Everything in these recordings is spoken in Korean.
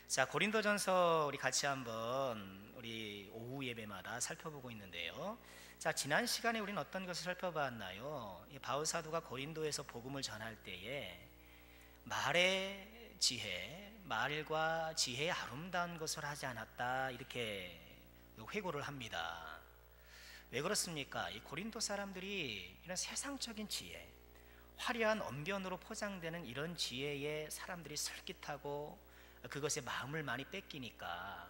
자, 고린도전서 우리 같이 한번 우리 오후 예배마다 살펴보고 있는데요. 자, 지난 시간에 우리는 어떤 것을 살펴봤나요? 이 바울 사도가 고린도에서 복음을 전할 때에 말의 지혜, 말과 지혜의 아름다운 것을 하지 않았다, 이렇게 회고를 합니다. 왜 그렇습니까? 이 고린도 사람들이 이런 세상적인 지혜, 화려한 언변으로 포장되는 이런 지혜에 사람들이 설깃하고 그것에 마음을 많이 뺏기니까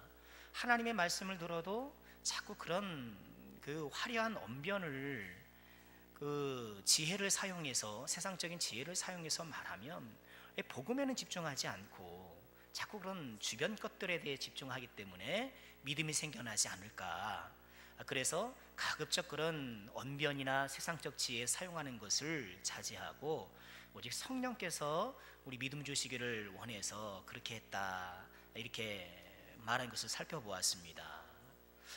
하나님의 말씀을 들어도 자꾸 그런 그 화려한 언변을, 그 지혜를 사용해서, 세상적인 지혜를 사용해서 말하면 복음에는 집중하지 않고 자꾸 그런 주변 것들에 대해 집중하기 때문에 믿음이 생겨나지 않을까. 그래서 가급적 그런 언변이나 세상적 지혜 사용하는 것을 자제하고 오직 성령께서 우리 믿음 주시기를 원해서 그렇게 했다, 이렇게 말한 것을 살펴보았습니다.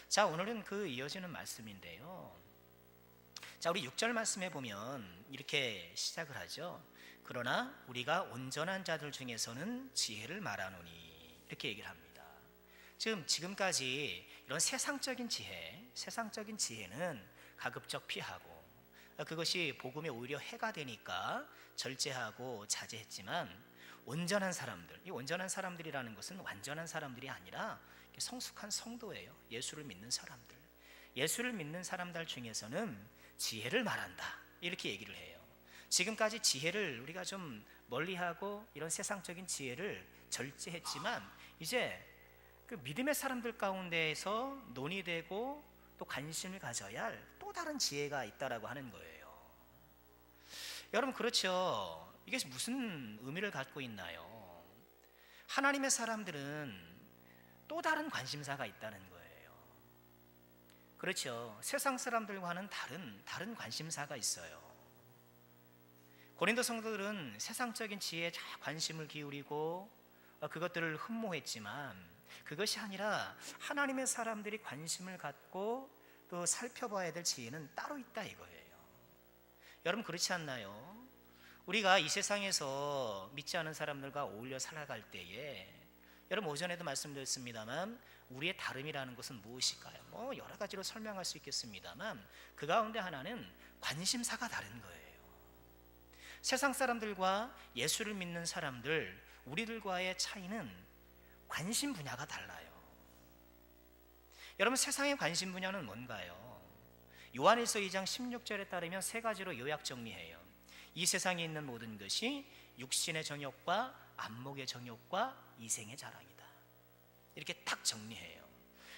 자, 오늘은 그 이어지는 말씀인데요. 자, 우리 6절 말씀에 보면 이렇게 시작을 하죠. 그러나 우리가 온전한 자들 중에서는 지혜를 말하노니, 이렇게 얘기를 합니다. 지금까지 이런 세상적인 지혜는 가급적 피하고, 그것이 복음에 오히려 해가 되니까 절제하고 자제했지만, 온전한 사람들, 이 온전한 사람들이라는 것은 완전한 사람들이 아니라 성숙한 성도예요. 예수를 믿는 사람들, 예수를 믿는 사람들 중에서는 지혜를 말한다, 이렇게 얘기를 해요. 지금까지 지혜를 우리가 좀 멀리하고 이런 세상적인 지혜를 절제했지만, 이제 그 믿음의 사람들 가운데에서 논의되고 또 관심을 가져야 할 또 다른 지혜가 있다라고 하는 거예요. 여러분, 그렇죠? 이게 무슨 의미를 갖고 있나요? 하나님의 사람들은 또 다른 관심사가 있다는 거예요. 그렇죠? 세상 사람들과는 다른 관심사가 있어요. 고린도 성도들은 세상적인 지혜에 관심을 기울이고 그것들을 흠모했지만, 그것이 아니라 하나님의 사람들이 관심을 갖고 또 살펴봐야 될 지혜는 따로 있다, 이거예요. 여러분, 그렇지 않나요? 우리가 이 세상에서 믿지 않은 사람들과 어울려 살아갈 때에, 여러분 오전에도 말씀드렸습니다만, 우리의 다름이라는 것은 무엇일까요? 여러 가지로 설명할 수 있겠습니다만, 그 가운데 하나는 관심사가 다른 거예요. 세상 사람들과 예수를 믿는 사람들, 우리들과의 차이는 관심 분야가 달라요. 여러분, 세상의 관심 분야는 뭔가요? 요한일서 2장 16절에 따르면 세 가지로 요약 정리해요. 이 세상에 있는 모든 것이 육신의 정욕과 안목의 정욕과 이생의 자랑이다, 이렇게 딱 정리해요.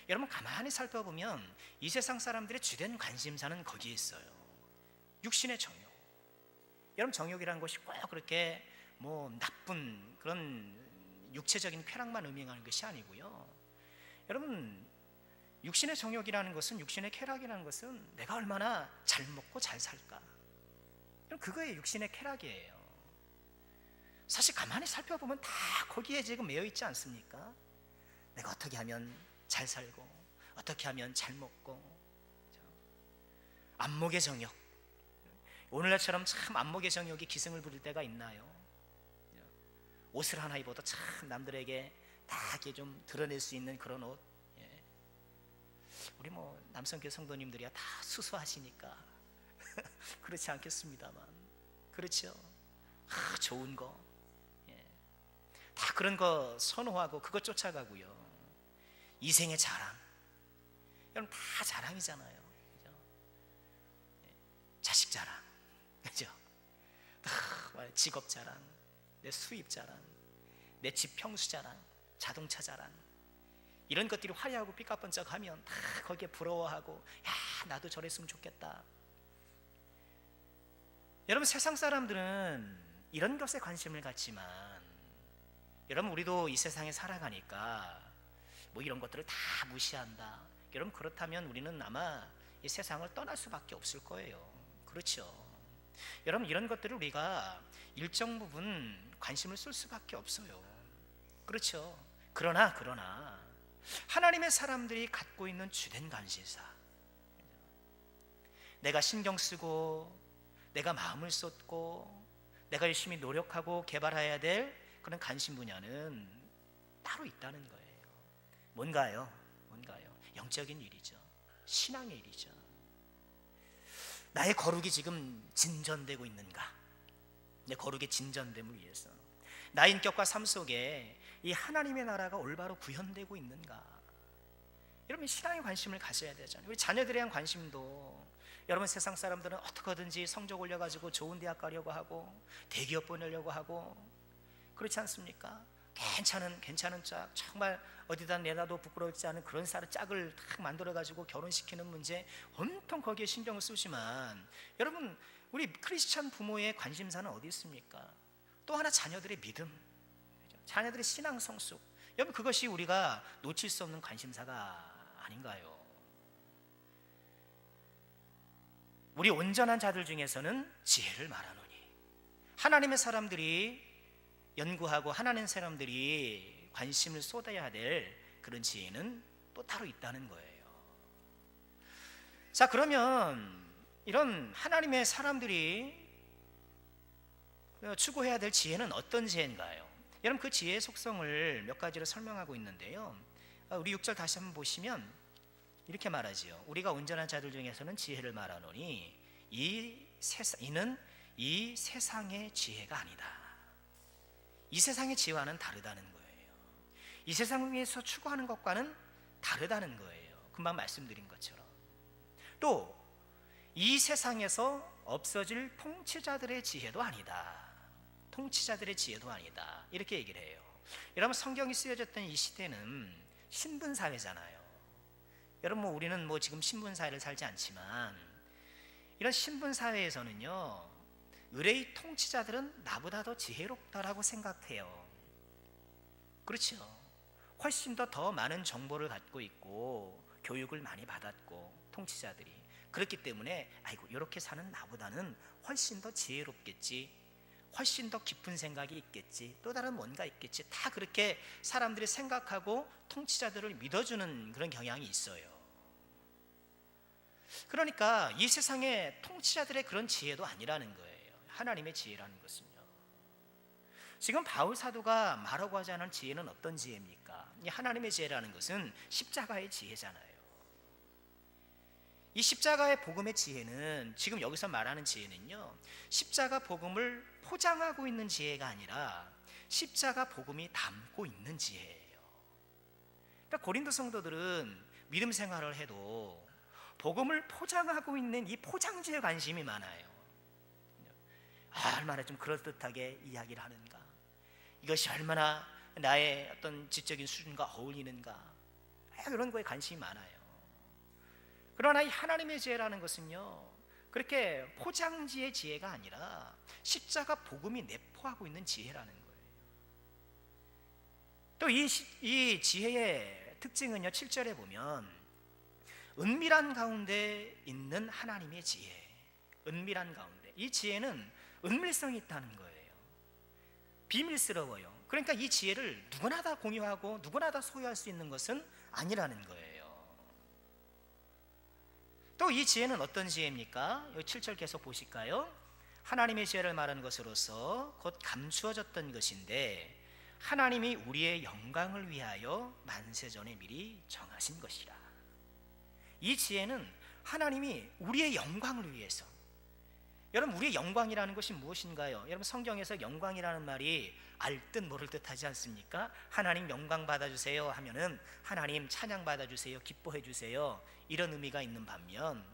여러분, 가만히 살펴보면 이 세상 사람들의 주된 관심사는 거기에 있어요. 육신의 정욕. 여러분, 정욕이라는 것이 꼭 그렇게 나쁜 그런 육체적인 쾌락만 의미하는 것이 아니고요. 여러분, 육신의 정욕이라는 것은, 육신의 쾌락이라는 것은 내가 얼마나 잘 먹고 잘 살까, 그거에 육신의 쾌락이에요. 사실 가만히 살펴보면 다 거기에 지금 매여 있지 않습니까? 내가 어떻게 하면 잘 살고, 어떻게 하면 잘 먹고. 안목의 정욕. 오늘날처럼 참 안목의 정욕이 기승을 부릴 때가 있나요? 옷을 하나 입어도 참 남들에게 다 이렇게 좀 드러낼 수 있는 그런 옷. 우리 남성교 성도님들이야 다 수수하시니까 그렇지 않겠습니다만, 그렇죠? 좋은 거, 다 그런 거 선호하고 그거 쫓아가고요. 이생의 자랑, 여러분 다 자랑이잖아요. 그죠? 자식 자랑, 그죠? 직업 자랑, 내 수입 자랑, 내 집 평수 자랑, 자동차 자랑, 이런 것들이 화려하고 삐까뻔쩍하면 다 거기에 부러워하고, 야, 나도 저랬으면 좋겠다. 여러분, 세상 사람들은 이런 것에 관심을 갖지만, 여러분 우리도 이 세상에 살아가니까 이런 것들을 다 무시한다. 여러분, 그렇다면 우리는 아마 이 세상을 떠날 수밖에 없을 거예요. 그렇죠? 여러분, 이런 것들을 우리가 일정 부분 관심을 쏠 수밖에 없어요. 그렇죠? 그러나 하나님의 사람들이 갖고 있는 주된 관심사, 내가 신경 쓰고 내가 마음을 쏟고 내가 열심히 노력하고 개발해야 될 그런 관심 분야는 따로 있다는 거예요. 뭔가요? 영적인 일이죠. 신앙의 일이죠. 나의 거룩이 지금 진전되고 있는가? 내 거룩의 진전됨을 위해서 나의 인격과 삶 속에 이 하나님의 나라가 올바로 구현되고 있는가? 여러분, 신앙에 관심을 가져야 되잖아요. 우리 자녀들에 대한 관심도, 여러분, 세상 사람들은 어떻게든지 성적 올려가지고 좋은 대학 가려고 하고 대기업 보내려고 하고 그렇지 않습니까? 괜찮은 짝, 정말 어디다 내놔도 부끄럽지 않은 그런 짝을 딱 만들어가지고 결혼시키는 문제, 온통 거기에 신경을 쓰지만, 여러분, 우리 크리스찬 부모의 관심사는 어디 있습니까? 또 하나, 자녀들의 믿음, 자녀들의 신앙 성숙. 여러분, 그것이 우리가 놓칠 수 없는 관심사가 아닌가요? 우리 온전한 자들 중에서는 지혜를 말하노니, 하나님의 사람들이 연구하고 하나님 사람들이 관심을 쏟아야 될 그런 지혜는 또 따로 있다는 거예요. 자, 그러면 이런 하나님의 사람들이 추구해야 될 지혜는 어떤 지혜인가요? 여러분, 그 지혜의 속성을 몇 가지로 설명하고 있는데요. 우리 6절 다시 한번 보시면 이렇게 말하지요. 우리가 온전한 자들 중에서는 지혜를 말하노니 이는 이 세상의 지혜가 아니다. 이 세상의 지혜와는 다르다는 거예요. 이 세상에서 추구하는 것과는 다르다는 거예요. 금방 말씀드린 것처럼. 또 이 세상에서 없어질 통치자들의 지혜도 아니다. 통치자들의 지혜도 아니다. 이렇게 얘기를 해요. 여러분, 성경이 쓰여졌던 이 시대는 신분사회잖아요. 여러분, 우리는 지금 신분사회를 살지 않지만, 이런 신분사회에서는요, 의뢰의 통치자들은 나보다 더 지혜롭다라고 생각해요. 그렇죠. 훨씬 더 많은 정보를 갖고 있고 교육을 많이 받았고, 통치자들이 그렇기 때문에 아이고, 이렇게 사는 나보다는 훨씬 더 지혜롭겠지, 훨씬 더 깊은 생각이 있겠지, 또 다른 뭔가 있겠지, 다 그렇게 사람들이 생각하고 통치자들을 믿어주는 그런 경향이 있어요. 그러니까 이 세상의 통치자들의 그런 지혜도 아니라는 거예요. 하나님의 지혜라는 것은요. 지금 바울 사도가 말하고 하지 않은 지혜는 어떤 지혜입니까? 이 하나님의 지혜라는 것은 십자가의 지혜잖아요. 이 십자가의 복음의 지혜는, 지금 여기서 말하는 지혜는요, 십자가 복음을 포장하고 있는 지혜가 아니라 십자가 복음이 담고 있는 지혜예요. 그러니까 고린도 성도들은 믿음 생활을 해도 복음을 포장하고 있는 이 포장지에 관심이 많아요. 얼마나 좀 그럴듯하게 이야기를 하는가, 이것이 얼마나 나의 어떤 지적인 수준과 어울리는가, 이런 거에 관심이 많아요. 그러나 이 하나님의 지혜라는 것은요, 그렇게 포장지의 지혜가 아니라 십자가 복음이 내포하고 있는 지혜라는 거예요. 또 이 지혜의 특징은요, 7절에 보면 은밀한 가운데 있는 하나님의 지혜, 은밀한 가운데, 이 지혜는 은밀성이 있다는 거예요. 비밀스러워요. 그러니까 이 지혜를 누구나 다 공유하고 누구나 다 소유할 수 있는 것은 아니라는 거예요. 또 이 지혜는 어떤 지혜입니까? 여기 7절 계속 보실까요? 하나님의 지혜를 말하는 것으로서 곧 감추어졌던 것인데 하나님이 우리의 영광을 위하여 만세전에 미리 정하신 것이라. 이 지혜는 하나님이 우리의 영광을 위해서. 여러분, 우리의 영광이라는 것이 무엇인가요? 여러분, 성경에서 영광이라는 말이 알 듯 모를 듯 하지 않습니까? 하나님 영광 받아주세요 하면은 하나님 찬양 받아주세요, 기뻐해 주세요, 이런 의미가 있는 반면,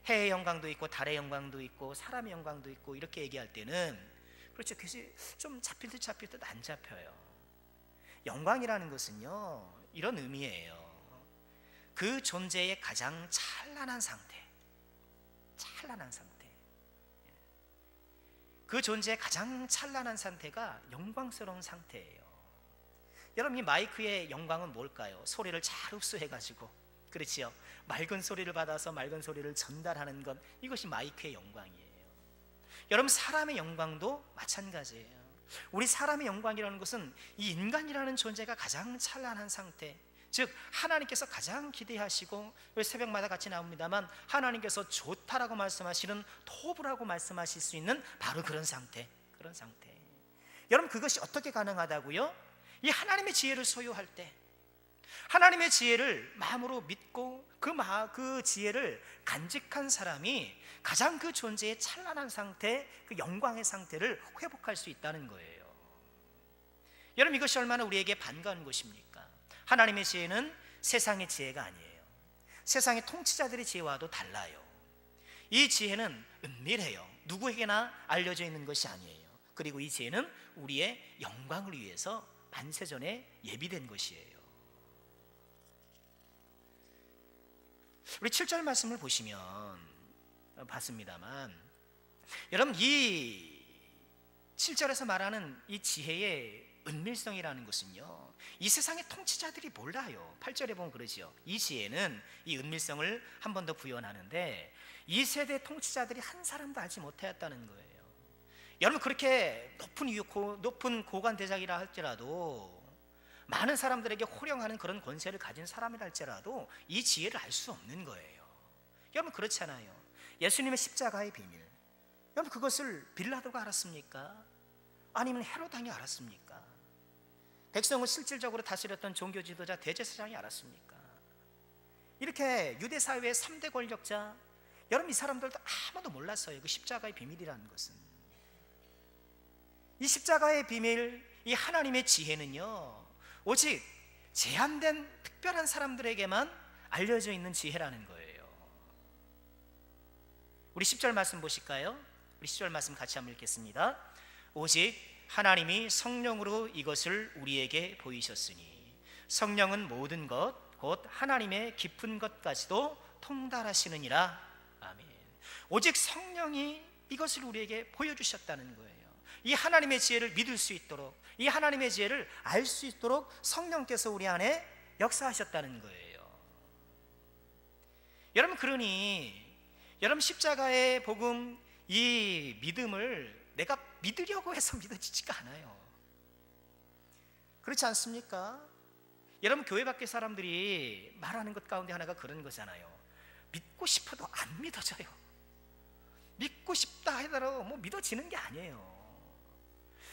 해의 영광도 있고 달의 영광도 있고 사람의 영광도 있고 이렇게 얘기할 때는, 그렇죠, 그것이 좀 잡힐 듯 안 잡혀요. 영광이라는 것은요, 이런 의미예요. 그 존재의 가장 찬란한 상태, 그 존재의 가장 찬란한 상태가 영광스러운 상태예요. 여러분, 이 마이크의 영광은 뭘까요? 소리를 잘 흡수해가지고, 그렇지요, 맑은 소리를 받아서 맑은 소리를 전달하는 것, 이것이 마이크의 영광이에요. 여러분, 사람의 영광도 마찬가지예요. 우리 사람의 영광이라는 것은 이 인간이라는 존재가 가장 찬란한 상태, 즉 하나님께서 가장 기대하시고, 새벽마다 같이 나옵니다만 하나님께서 좋다라고 말씀하시는, 토부라고 말씀하실 수 있는 바로 그런 상태. 여러분, 그것이 어떻게 가능하다고요? 이 하나님의 지혜를 소유할 때, 하나님의 지혜를 마음으로 믿고 그 지혜를 간직한 사람이 가장 그 존재의 찬란한 상태, 그 영광의 상태를 회복할 수 있다는 거예요. 여러분, 이것이 얼마나 우리에게 반가운 것입니까? 하나님의 지혜는 세상의 지혜가 아니에요. 세상의 통치자들의 지혜와도 달라요. 이 지혜는 은밀해요. 누구에게나 알려져 있는 것이 아니에요. 그리고 이 지혜는 우리의 영광을 위해서 만세전에 예비된 것이에요. 우리 7절 말씀을 보시면 봤습니다만, 여러분, 이 7절에서 말하는 이 지혜의 은밀성이라는 것은요, 이 세상의 통치자들이 몰라요. 8절에 보면 그러지요. 이 지혜는 이 은밀성을 한 번 더 부연하는데, 이 세대 통치자들이 한 사람도 알지 못하였다는 거예요. 여러분, 그렇게 높은 고관 대작이라 할지라도, 많은 사람들에게 호령하는 그런 권세를 가진 사람이라 할지라도 이 지혜를 알 수 없는 거예요. 여러분, 그렇잖아요. 예수님의 십자가의 비밀, 여러분, 그것을 빌라도가 알았습니까? 아니면 헤롯 왕이 알았습니까? 백성을 실질적으로 다스렸던 종교 지도자 대제사장이 알았습니까? 이렇게 유대 사회의 3대 권력자, 여러분, 이 사람들도 아무도 몰랐어요. 그 십자가의 비밀이라는 것은. 이 십자가의 비밀, 이 하나님의 지혜는요, 오직 제한된 특별한 사람들에게만 알려져 있는 지혜라는 거예요. 우리 10절 말씀 보실까요? 우리 10절 말씀 같이 한번 읽겠습니다. 오직 하나님이 성령으로 이것을 우리에게 보이셨으니 성령은 모든 것 곧 하나님의 깊은 것까지도 통달하시느니라. 아멘. 오직 성령이 이것을 우리에게 보여주셨다는 거예요. 이 하나님의 지혜를 믿을 수 있도록, 이 하나님의 지혜를 알 수 있도록 성령께서 우리 안에 역사하셨다는 거예요. 여러분, 그러니 여러분, 십자가의 복음, 이 믿음을 내가 믿으려고 해서 믿어지지가 않아요. 그렇지 않습니까? 여러분, 교회 밖의 사람들이 말하는 것 가운데 하나가 그런 거잖아요. 믿고 싶어도 안 믿어져요. 믿고 싶다 하더라도 뭐 믿어지는 게 아니에요.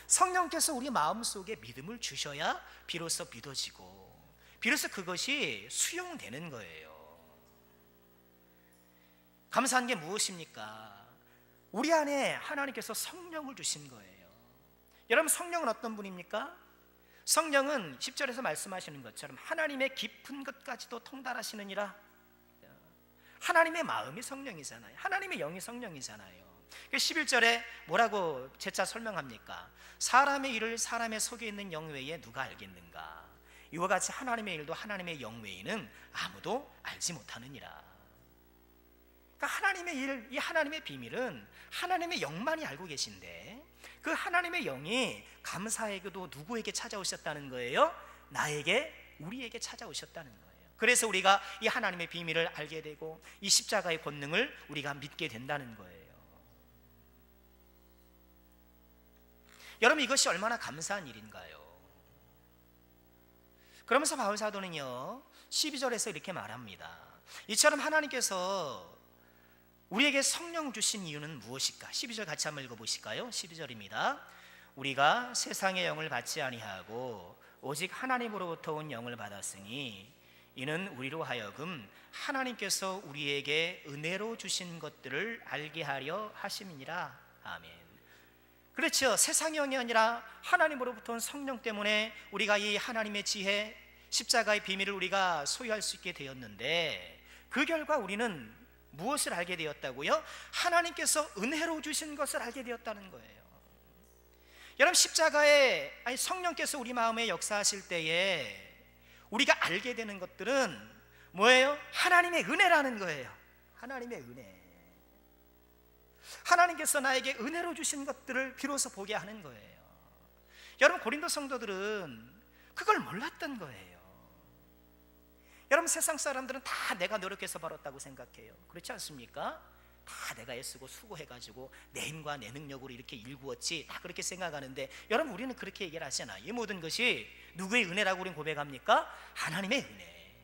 성령께서 우리 마음속에 믿음을 주셔야 비로소 믿어지고, 비로소 그것이 수용되는 거예요. 감사한 게 무엇입니까? 우리 안에 하나님께서 성령을 주신 거예요. 여러분, 성령은 어떤 분입니까? 성령은 10절에서 말씀하시는 것처럼 하나님의 깊은 것까지도 통달하시느니라. 하나님의 마음이 성령이잖아요. 하나님의 영이 성령이잖아요. 11절에 뭐라고 재차 설명합니까? 사람의 일을 사람의 속에 있는 영 외에 누가 알겠는가? 이와 같이 하나님의 일도 하나님의 영 외에는 아무도 알지 못하느니라. 그러니까 하나님의 일, 이 하나님의 비밀은 하나님의 영만이 알고 계신데, 그 하나님의 영이 감사하게도 누구에게 찾아오셨다는 거예요? 나에게, 우리에게 찾아오셨다는 거예요. 그래서 우리가 이 하나님의 비밀을 알게 되고 이 십자가의 권능을 우리가 믿게 된다는 거예요. 여러분, 이것이 얼마나 감사한 일인가요? 그러면서 바울 사도는요, 12절에서 이렇게 말합니다. 이처럼 하나님께서 우리에게 성령을 주신 이유는 무엇일까? 12절 같이 한번 읽어보실까요? 12절입니다. 우리가 세상의 영을 받지 아니하고 오직 하나님으로부터 온 영을 받았으니 이는 우리로 하여금 하나님께서 우리에게 은혜로 주신 것들을 알게 하려 하심이니라. 아멘. 그렇죠. 세상의 영이 아니라 하나님으로부터 온 성령 때문에 우리가 이 하나님의 지혜, 십자가의 비밀을 우리가 소유할 수 있게 되었는데, 그 결과 우리는 무엇을 알게 되었다고요? 하나님께서 은혜로 주신 것을 알게 되었다는 거예요. 여러분, 십자가에 성령께서 우리 마음에 역사하실 때에 우리가 알게 되는 것들은 뭐예요? 하나님의 은혜라는 거예요. 하나님의 은혜. 하나님께서 나에게 은혜로 주신 것들을 비로소 보게 하는 거예요. 여러분, 고린도 성도들은 그걸 몰랐던 거예요. 여러분, 세상 사람들은 다 내가 노력해서 벌었다고 생각해요. 그렇지 않습니까? 다 내가 애쓰고 수고해가지고 내 힘과 내 능력으로 이렇게 일구었지, 다 그렇게 생각하는데, 여러분, 우리는 그렇게 얘기를 하잖아요. 이 모든 것이 누구의 은혜라고 우리는 고백합니까? 하나님의 은혜.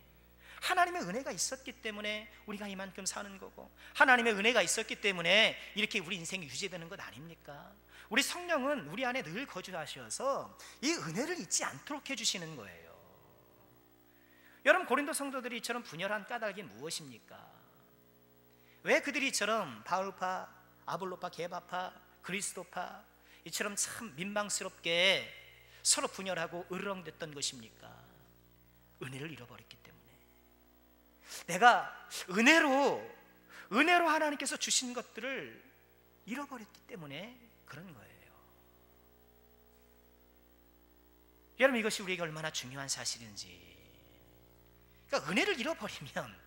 하나님의 은혜가 있었기 때문에 우리가 이만큼 사는 거고, 하나님의 은혜가 있었기 때문에 이렇게 우리 인생이 유지되는 것 아닙니까? 우리 성령은 우리 안에 늘 거주하셔서 이 은혜를 잊지 않도록 해주시는 거예요. 여러분, 고린도 성도들이 이처럼 분열한 까닭이 무엇입니까? 왜 그들이 이처럼 바울파, 아볼로파, 게바파, 그리스도파 이처럼 참 민망스럽게 서로 분열하고 으르렁댔던 것입니까? 은혜를 잃어버렸기 때문에. 내가 은혜로 하나님께서 주신 것들을 잃어버렸기 때문에 그런 거예요. 여러분, 이것이 우리에게 얼마나 중요한 사실인지. 그러니까 은혜를 잃어버리면,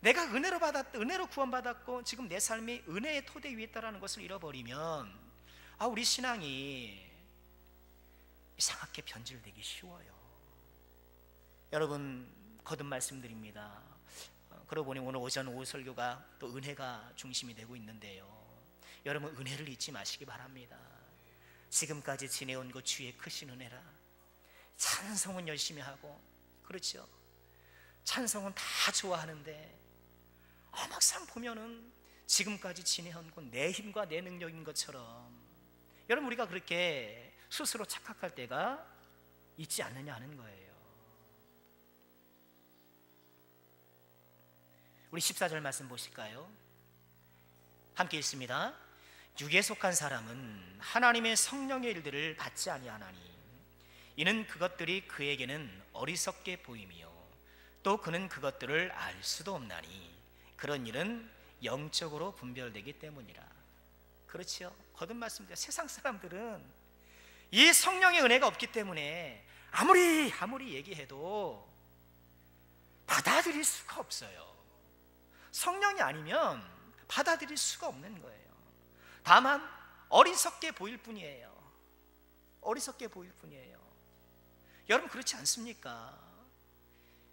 내가 은혜로 구원받았고 지금 내 삶이 은혜의 토대 위에 있다는 것을 잃어버리면 우리 신앙이 이상하게 변질되기 쉬워요. 여러분, 거듭 말씀드립니다. 그러고 보니 오늘 오전 오후 설교가 또 은혜가 중심이 되고 있는데요, 여러분, 은혜를 잊지 마시기 바랍니다. 지금까지 지내온 그 주의 크신 은혜라. 찬송은 열심히 하고, 그렇죠? 찬송은 다 좋아하는데 막상 보면은 지금까지 지내온 건 내 힘과 내 능력인 것처럼, 여러분, 우리가 그렇게 스스로 착각할 때가 있지 않느냐 하는 거예요. 우리 14절 말씀 보실까요? 함께 읽습니다. 육에 속한 사람은 하나님의 성령의 일들을 받지 아니하나니 이는 그것들이 그에게는 어리석게 보임이요 또 그는 그것들을 알 수도 없나니 그런 일은 영적으로 분별되기 때문이라. 그렇죠? 거듭 말씀드려요. 세상 사람들은 이 성령의 은혜가 없기 때문에 아무리 얘기해도 받아들일 수가 없어요. 성령이 아니면 받아들일 수가 없는 거예요. 다만 어리석게 보일 뿐이에요. 어리석게 보일 뿐이에요. 여러분, 그렇지 않습니까?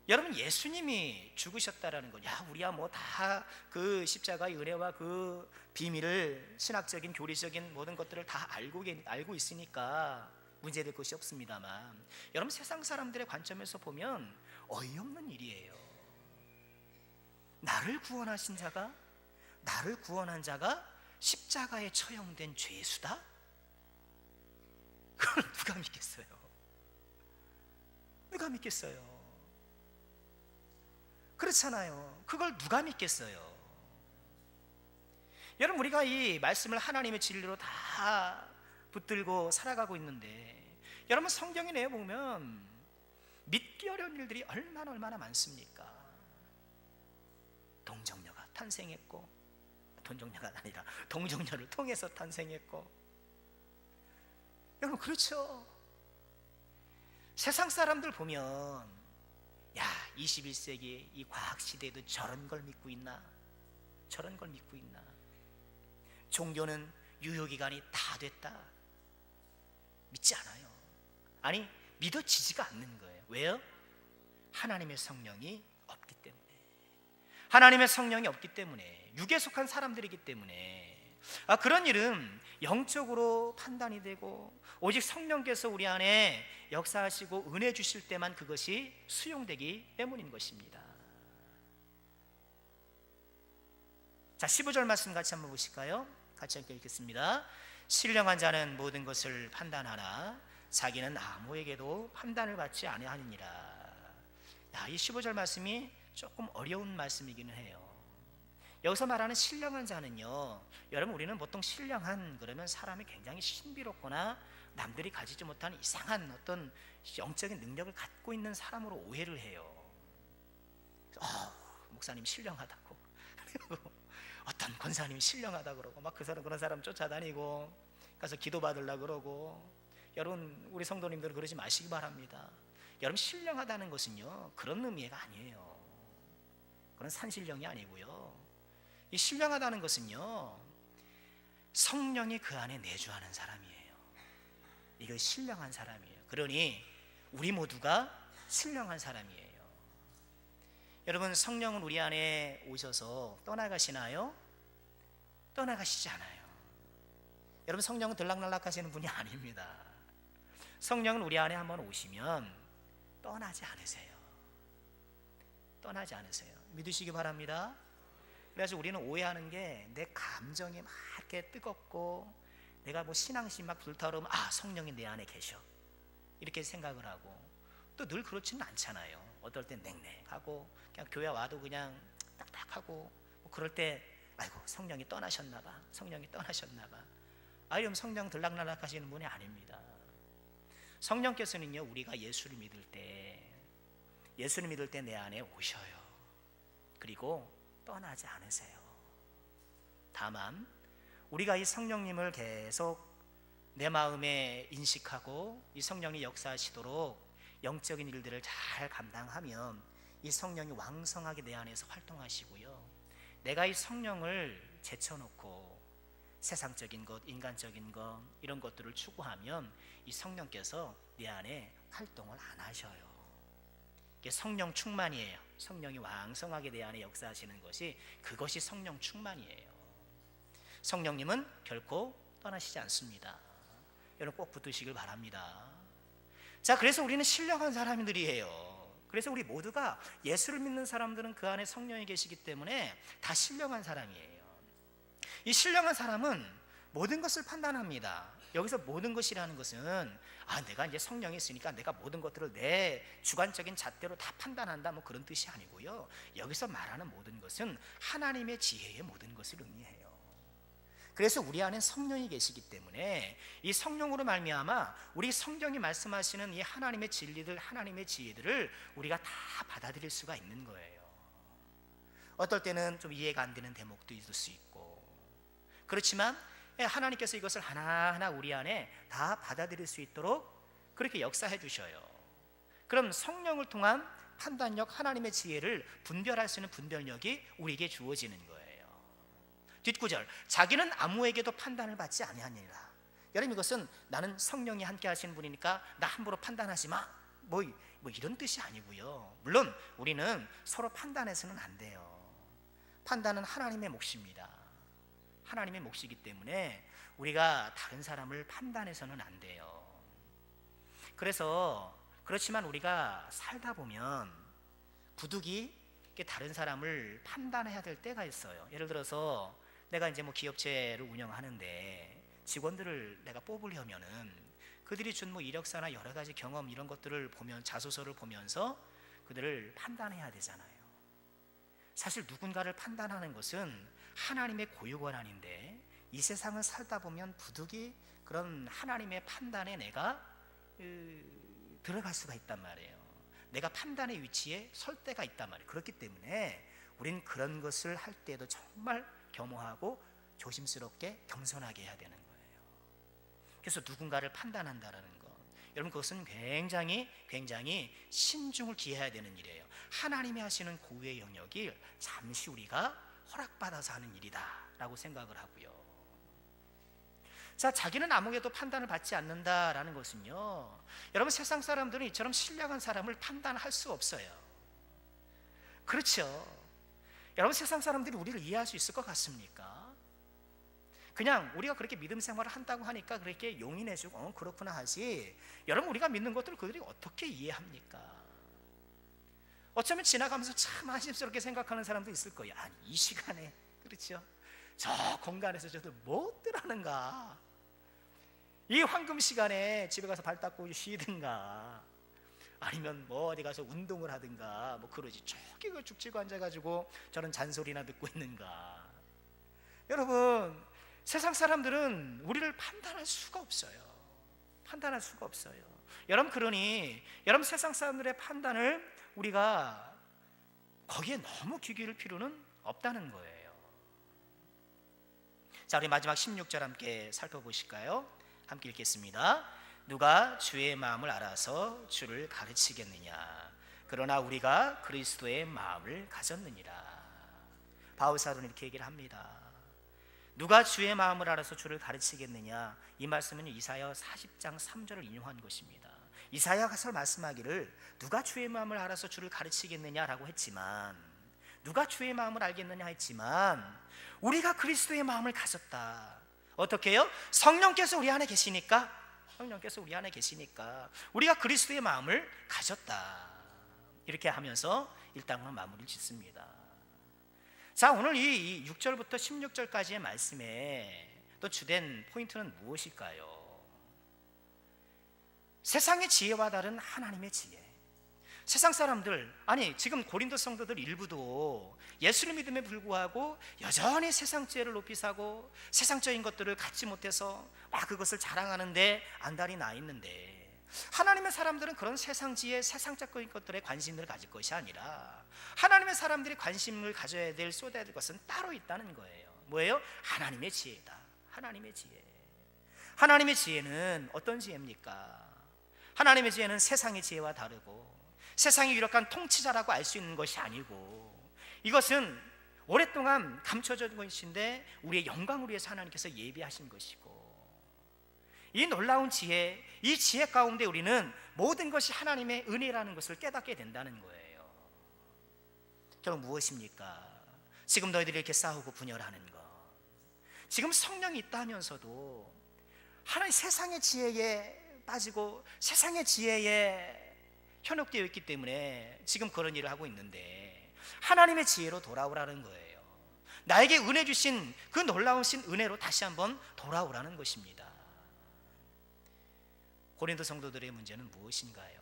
여러분, 예수님이 죽으셨다라는 거, 우리야 뭐 다 그 십자가의 은혜와 그 비밀을, 신학적인 교리적인 모든 것들을 다 알고 있으니까 문제될 것이 없습니다만, 여러분, 세상 사람들의 관점에서 보면 어이없는 일이에요. 나를 구원한 자가 십자가에 처형된 죄수다? 그걸 누가 믿겠어요? 누가 믿겠어요? 그렇잖아요. 그걸 누가 믿겠어요? 여러분, 우리가 이 말씀을 하나님의 진리로 다 붙들고 살아가고 있는데, 여러분, 성경에 내보면 믿기 어려운 일들이 얼마나 많습니까? 동정녀가 탄생했고, 동정녀가 아니라 동정녀를 통해서 탄생했고, 여러분, 그렇죠? 세상 사람들 보면 21세기 이 과학시대에도 저런 걸 믿고 있나? 종교는 유효기간이 다 됐다. 믿지 않아요. 아니, 믿어지지가 않는 거예요. 왜요? 하나님의 성령이 없기 때문에. 하나님의 성령이 없기 때문에, 육에 속한 사람들이기 때문에 그런 일은 영적으로 판단이 되고 오직 성령께서 우리 안에 역사하시고 은혜 주실 때만 그것이 수용되기 때문인 것입니다. 자, 15절 말씀 같이 한번 보실까요? 같이 함께 읽겠습니다. 신령한 자는 모든 것을 판단하나 자기는 아무에게도 판단을 받지 아니하느니라. 이 15절 말씀이 조금 어려운 말씀이기는 해요. 여기서 말하는 신령한 자는요, 여러분, 우리는 보통 신령한 그러면 사람이 굉장히 신비롭거나 남들이 가지지 못한 이상한 어떤 영적인 능력을 갖고 있는 사람으로 오해를 해요. 목사님 신령하다고 어떤 권사님이 신령하다 그러고 막 그런 사람 쫓아다니고 가서 기도받으려고 그러고, 여러분, 우리 성도님들은 그러지 마시기 바랍니다. 여러분, 신령하다는 것은요, 그런 의미가 아니에요. 그런 산신령이 아니고요, 이 신령하다는 것은요, 성령이 그 안에 내주하는 사람이에요. 이거 신령한 사람이에요. 그러니 우리 모두가 신령한 사람이에요. 여러분, 성령은 우리 안에 오셔서 떠나가시나요? 떠나가시지 않아요. 여러분, 성령은 들락날락 하시는 분이 아닙니다. 성령은 우리 안에 한번 오시면 떠나지 않으세요. 떠나지 않으세요. 믿으시기 바랍니다. 그래서 우리는 오해하는 게 내 감정이 막 이렇게 뜨겁고 내가 뭐 신앙심 막 불타오르면 성령이 내 안에 계셔 이렇게 생각을 하고, 또 늘 그렇지는 않잖아요. 어떨 땐 냉랭하고 그냥 교회 와도 그냥 딱딱하고 뭐 그럴 때 아이고 성령이 떠나셨나 봐, 성령이 떠나셨나 봐. 아니면 성령 들락날락 하시는 분이 아닙니다. 성령께서는요, 우리가 예수를 믿을 때 내 안에 오셔요. 그리고 떠나지 않으세요. 다만 우리가 이 성령님을 계속 내 마음에 인식하고 이 성령이 역사하시도록 영적인 일들을 잘 감당하면 이 성령이 왕성하게 내 안에서 활동하시고요, 내가 이 성령을 제쳐놓고 세상적인 것, 인간적인 것 이런 것들을 추구하면 이 성령께서 내 안에 활동을 안 하셔요. 이게 성령 충만이에요. 성령이 왕성하게 내 안에 역사하시는 것이, 그것이 성령 충만이에요. 성령님은 결코 떠나시지 않습니다. 여러분 꼭 붙드시길 바랍니다. 자, 그래서 우리는 신령한 사람들이에요. 그래서 우리 모두가 예수를 믿는 사람들은 그 안에 성령이 계시기 때문에 다 신령한 사람이에요. 이 신령한 사람은 모든 것을 판단합니다. 여기서 모든 것이라는 것은 내가 이제 성령이 있으니까 내가 모든 것들을 내 주관적인 잣대로 다 판단한다 뭐 그런 뜻이 아니고요, 여기서 말하는 모든 것은 하나님의 지혜의 모든 것을 의미해요. 그래서 우리 안에 성령이 계시기 때문에 이 성령으로 말미암아 우리 성경이 말씀하시는 이 하나님의 진리들, 하나님의 지혜들을 우리가 다 받아들일 수가 있는 거예요. 어떨 때는 좀 이해가 안 되는 대목도 있을 수 있고, 그렇지만 하나님께서 이것을 하나하나 우리 안에 다 받아들일 수 있도록 그렇게 역사해 주셔요. 그럼 성령을 통한 판단력, 하나님의 지혜를 분별할 수 있는 분별력이 우리에게 주어지는 거예요. 뒷구절, 자기는 아무에게도 판단을 받지 아니하니라. 여러분, 이것은 나는 성령이 함께 하시는 분이니까 나 함부로 판단하지 마 뭐 이런 뜻이 아니고요, 물론 우리는 서로 판단해서는 안 돼요. 판단은 하나님의 몫입니다. 하나님의 몫이기 때문에 우리가 다른 사람을 판단해서는 안 돼요. 그렇지만 우리가 살다 보면 부득이 다른 사람을 판단해야 될 때가 있어요. 예를 들어서 내가 이제 뭐 기업체를 운영하는데 직원들을 내가 뽑으려면은 그들이 준 뭐 이력서나 여러 가지 경험 이런 것들을 보면, 자소서를 보면서 그들을 판단해야 되잖아요. 사실 누군가를 판단하는 것은 하나님의 고유 권한인데, 이 세상을 살다 보면 부득이 그런 하나님의 판단에 내가 들어갈 수가 있단 말이에요. 내가 판단의 위치에 설 때가 있단 말이에요. 그렇기 때문에 우린 그런 것을 할 때도 정말 겸허하고 조심스럽게 겸손하게 해야 되는 거예요. 그래서 누군가를 판단한다라는 것, 여러분 그것은 굉장히 신중을 기해야 되는 일이에요. 하나님이 하시는 고유의 영역이 잠시 우리가 허락받아서 하는 일이다 라고 생각을 하고요. 자, 자기는 아무에게도 판단을 받지 않는다라는 것은요, 여러분 세상 사람들은 이처럼 신령한 사람을 판단할 수 없어요. 그렇죠? 여러분 세상 사람들이 우리를 이해할 수 있을 것 같습니까? 그냥 우리가 그렇게 믿음 생활을 한다고 하니까 그렇게 용인해주고 그렇구나 하지, 여러분 우리가 믿는 것들을 그들이 어떻게 이해합니까? 어쩌면 지나가면서 참 안심스럽게 생각하는 사람도 있을 거예요. 아니 이 시간에, 그렇죠? 저 공간에서 저들 뭐들 하는가, 이 황금 시간에 집에 가서 발 닦고 쉬든가 아니면 뭐 어디 가서 운동을 하든가 뭐 그러지, 저기 그 죽치고 앉아가지고 저런 잔소리나 듣고 있는가. 여러분 세상 사람들은 우리를 판단할 수가 없어요. 판단할 수가 없어요. 여러분 그러니 여러분 세상 사람들의 판단을 우리가 거기에 너무 귀 기울일 필요는 없다는 거예요. 자, 우리 마지막 16절 함께 살펴보실까요? 함께 읽겠습니다. 누가 주의 마음을 알아서 주를 가르치겠느냐, 그러나 우리가 그리스도의 마음을 가졌느니라. 바울 사도는 이렇게 얘기를 합니다. 누가 주의 마음을 알아서 주를 가르치겠느냐, 이 말씀은 이사야 40장 3절을 인용한 것입니다. 이사야가 말씀하기를 누가 주의 마음을 알아서 주를 가르치겠느냐라고 했지만, 누가 주의 마음을 알겠느냐 했지만 우리가 그리스도의 마음을 가졌다. 어떻게 해요? 성령께서 우리 안에 계시니까, 성령께서 우리 안에 계시니까 우리가 그리스도의 마음을 가졌다. 이렇게 하면서 일단은 마무리를 짓습니다. 자, 오늘 이 6절부터 16절까지의 말씀에 또 주된 포인트는 무엇일까요? 세상의 지혜와 다른 하나님의 지혜. 세상 사람들, 아니 지금 고린도 성도들 일부도 예수를 믿음에 불구하고 여전히 세상 지혜를 높이 사고 세상적인 것들을 갖지 못해서 막 그것을 자랑하는데 안달이 나 있는데, 하나님의 사람들은 그런 세상 지혜, 세상적인 것들에 관심을 가질 것이 아니라 하나님의 사람들이 관심을 가져야 될, 쏟아야 될 것은 따로 있다는 거예요. 뭐예요? 하나님의 지혜다. 하나님의 지혜. 하나님의 지혜는 어떤 지혜입니까? 하나님의 지혜는 세상의 지혜와 다르고 세상의 유력한 통치자라고 알 수 있는 것이 아니고, 이것은 오랫동안 감춰진 것인데 우리의 영광을 위해서 하나님께서 예비하신 것이고, 이 놀라운 지혜, 이 지혜 가운데 우리는 모든 것이 하나님의 은혜라는 것을 깨닫게 된다는 거예요. 결국 무엇입니까? 지금 너희들이 이렇게 싸우고 분열하는 것, 지금 성령이 있다면서도 하나님 세상의 지혜에 빠지고 세상의 지혜에 현혹되어 있기 때문에 지금 그런 일을 하고 있는데, 하나님의 지혜로 돌아오라는 거예요. 나에게 은혜 주신 그 놀라우신 은혜로 다시 한번 돌아오라는 것입니다. 고린도 성도들의 문제는 무엇인가요?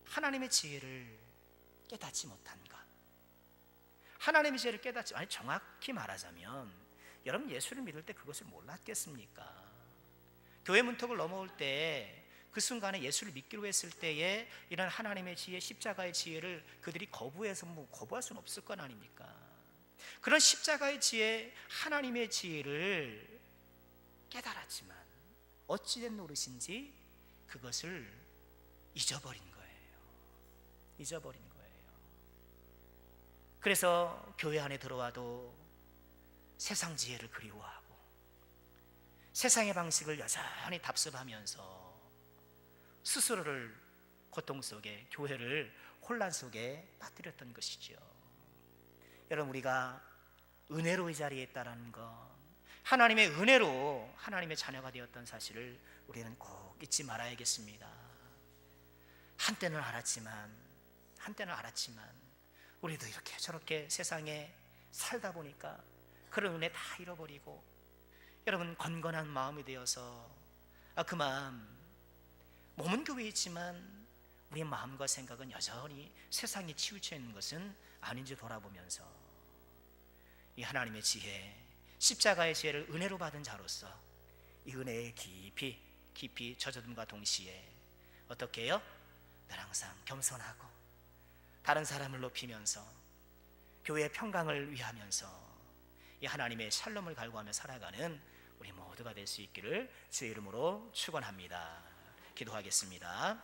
하나님의 지혜를 깨닫지 못한가? 하나님의 지혜를 깨닫지, 아니 정확히 말하자면 여러분 예수를 믿을 때 그것을 몰랐겠습니까? 교회 문턱을 넘어올 때 그 순간에 예수를 믿기로 했을 때에 이런 하나님의 지혜, 십자가의 지혜를 그들이 거부해서 거부할 수는 없을 건 아닙니까? 그런 십자가의 지혜, 하나님의 지혜를 깨달았지만 어찌된 노릇인지 그것을 잊어버린 거예요. 잊어버린 거예요. 그래서 교회 안에 들어와도 세상 지혜를 그리워하고 세상의 방식을 여전히 답습하면서 스스로를 고통 속에, 교회를 혼란 속에 빠뜨렸던 것이죠. 여러분, 우리가 은혜로 이 자리에 있다는 것, 하나님의 은혜로 하나님의 자녀가 되었던 사실을 우리는 꼭 잊지 말아야겠습니다. 한때는 알았지만 우리도 이렇게 저렇게 세상에 살다 보니까 그런 은혜 다 잃어버리고, 여러분 건건한 마음이 되어서 그 마음, 몸은 교회에 있지만 우리의 마음과 생각은 여전히 세상에 치우쳐 있는 것은 아닌지 돌아보면서 이 하나님의 지혜, 십자가의 지혜를 은혜로 받은 자로서 이 은혜에 깊이 젖어듦과 동시에 어떻게 해요? 늘 항상 겸손하고 다른 사람을 높이면서 교회의 평강을 위하면서 이 하나님의 샬롬을 갈구하며 살아가는 우리 모두가 될 수 있기를 주의 이름으로 축원합니다. 기도하겠습니다.